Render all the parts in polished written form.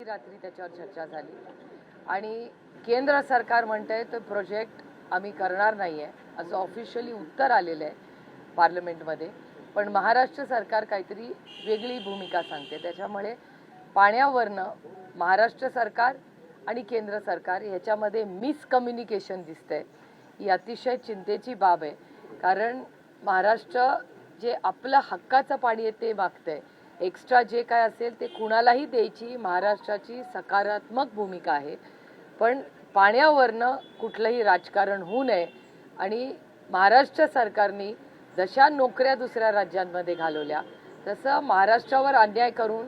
रात्री त्याच्यावर चर्चा झाली आणि केंद्र सरकार म्हणतंय तो प्रोजेक्ट आम्ही करणार नाहीये असं ऑफिशियली उत्तर आलेलं आहे पार्लमेंटमध्ये. पण महाराष्ट्र सरकार काहीतरी वेगळी भूमिका सांगते. त्याच्यामुळे पाण्यावरनं महाराष्ट्र सरकार आणि केंद्र सरकार ह्याच्यामध्ये मिसकम्युनिकेशन दिसतंय. ही अतिशय चिंतेची बाब आहे. कारण महाराष्ट्र जे आपलं हक्काचं पाणी आहे ते मागतंय. एक्स्ट्रा जे काय असेल ते कुणालाही द्यायची महाराष्ट्राची सकारात्मक भूमिका आहे. पण पाण्यावरनं कुठलंही राजकारण होऊ नये आणि महाराष्ट्र सरकारने जशा नोकऱ्या दुसऱ्या राज्यांमध्ये घालवल्या तसं महाराष्ट्रावर अन्याय करून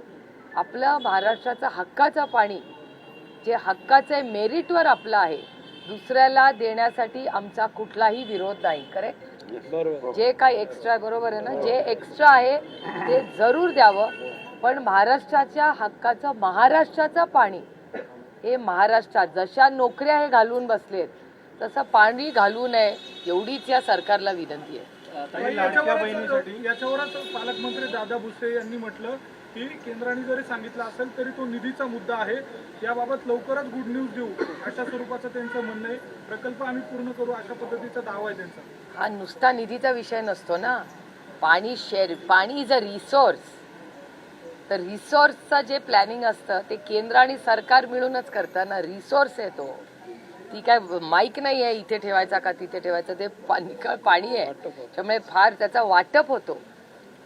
आपलं महाराष्ट्राचं हक्काचं पाणी जे हक्काचं आहे मेरिटवर आपलं आहे दुसऱ्याला देण्यासाठी आमचा कुठलाही विरोध नाही. करेक्ट? जे काय एक्स्ट्रा बरोबर आहे ना, जे एक्स्ट्रा आहे ते जरूर द्यावं. पण महाराष्ट्राच्या हक्काचं महाराष्ट्राचं पाणी हे महाराष्ट्रात जशा नोकऱ्या हे घालून बसलेत तसं पाणी घालू नये एवढीच या सरकारला विनंती आहे. याच्यावरच पालकमंत्री दादा भुसे यांनी म्हटलं की केंद्राने जरी सांगितलं असेल तरी तो निधीचा मुद्दा आहे. याबाबत लवकरच गुड न्यूज देऊ अशा स्वरूपाचं त्यांचं म्हणणं आहे. प्रकल्प आम्ही पूर्ण करू अशा पद्धतीचा दावा आहे त्यांचा. हा नुसता निधीचा विषय नसतो ना. पाणी इज अ रिसोर्स. तर रिसोर्सचं जे प्लॅनिंग असतं ते केंद्र आणि सरकार मिळूनच करतं ना. रिसोर्स आहे तो. ती काय माईक नाही आहे इथे ठेवायचा का तिथे ठेवायचं. ते पाणी आहे त्यामुळे फार त्याचा वाटप होतो.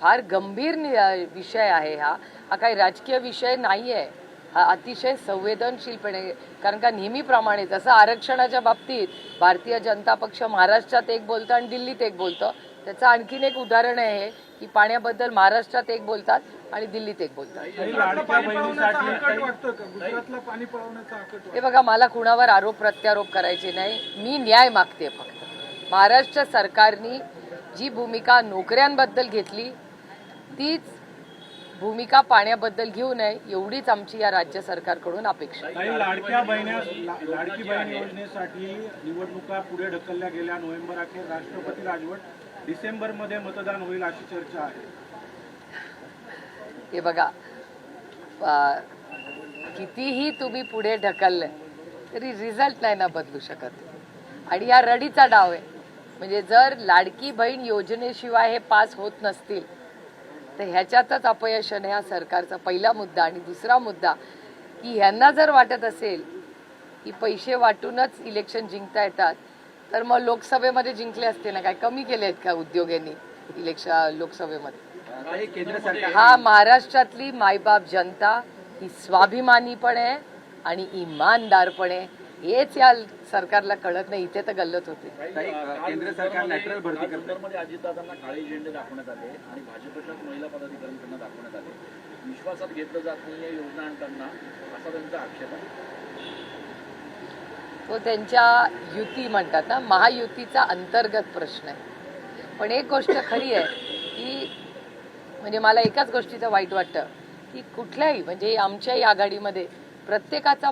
फार गंभीर विषय आहे हा. हा काही राजकीय विषय नाही आहे. हा अतिशय संवेदनशीलपणे कारण का नेहमीप्रमाणे जसं आरक्षणाच्या बाबतीत भारतीय जनता पक्ष महाराष्ट्रात एक बोलतं आणि दिल्लीत एक बोलतं. त्याचं आणखीन एक उदाहरण आहे की पाण्याबद्दल महाराष्ट्रात एक बोलतात आणि दिल्लीत एक बोलतात. हे बघा मला कुणावर आरोप प्रत्यारोप करायचे नाही. मी न्याय मागते फक्त. महाराष्ट्र सरकारने जी भूमिका नोकऱ्यांबद्दल घेतली तीच भूमिका पाण्याबद्दल घेऊ नये एवढीच आमची या राज्य सरकारकडून अपेक्षा आहे. लाडकी बहीण योजनेसाठी निवडणुका पुढे ढकलल्या गेल्या. नोव्हेंबर अखेर राष्ट्रपती राजवट, डिसेंबरमध्ये मतदान होईल अशी चर्चा आहे. हे बघा कितीही तुम्ही पुढे ढकललं तरी रिझल्ट नाही ना बदलू शकत. आणि हा रडीचा डाव आहे. म्हणजे जर लाडकी बहीण योजनेशिवाय हे पास होत नसतील तर ह्याच्यातच अपयश आहे ह्या सरकारचा पहिला मुद्दा. आणि दुसरा मुद्दा की ह्यांना जर वाटत असेल की पैसे वाटूनच इलेक्शन जिंकता येतात तर मग लोकसभेमध्ये जिंकले असते ना. काय कमी केले आहेत का उद्योगांनी लोकसभेमध्ये. हा महाराष्ट्रातली मायबाप जनता ही स्वाभिमानी पण आहे आणि इमानदार पण आहे. हेच या सरकारला कळत नाही. इथे तर गल्लत होते. केंद्र सरकार नॅचरल भरती करण्यामध्ये अजितदादांना काळे झेंडे दाखवण्यात आले आणि भाजपच्याच महिला पदाधिकाऱ्यांकडून दाखवण्यात आले. विश्वासात घेतलं जात नाहीये योजना आणताना असा त्यांचा आक्षेप आहे. तो त्यांच्या युती म्हणतात ना महायुतीचा अंतर्गत प्रश्न आहे. पण एक गोष्ट खरी आहे की म्हणजे मला एकाच गोष्टीचं वाईट वाटतं की कुठल्याही म्हणजे आमच्याही आघाडीमध्ये प्रत्येकाचा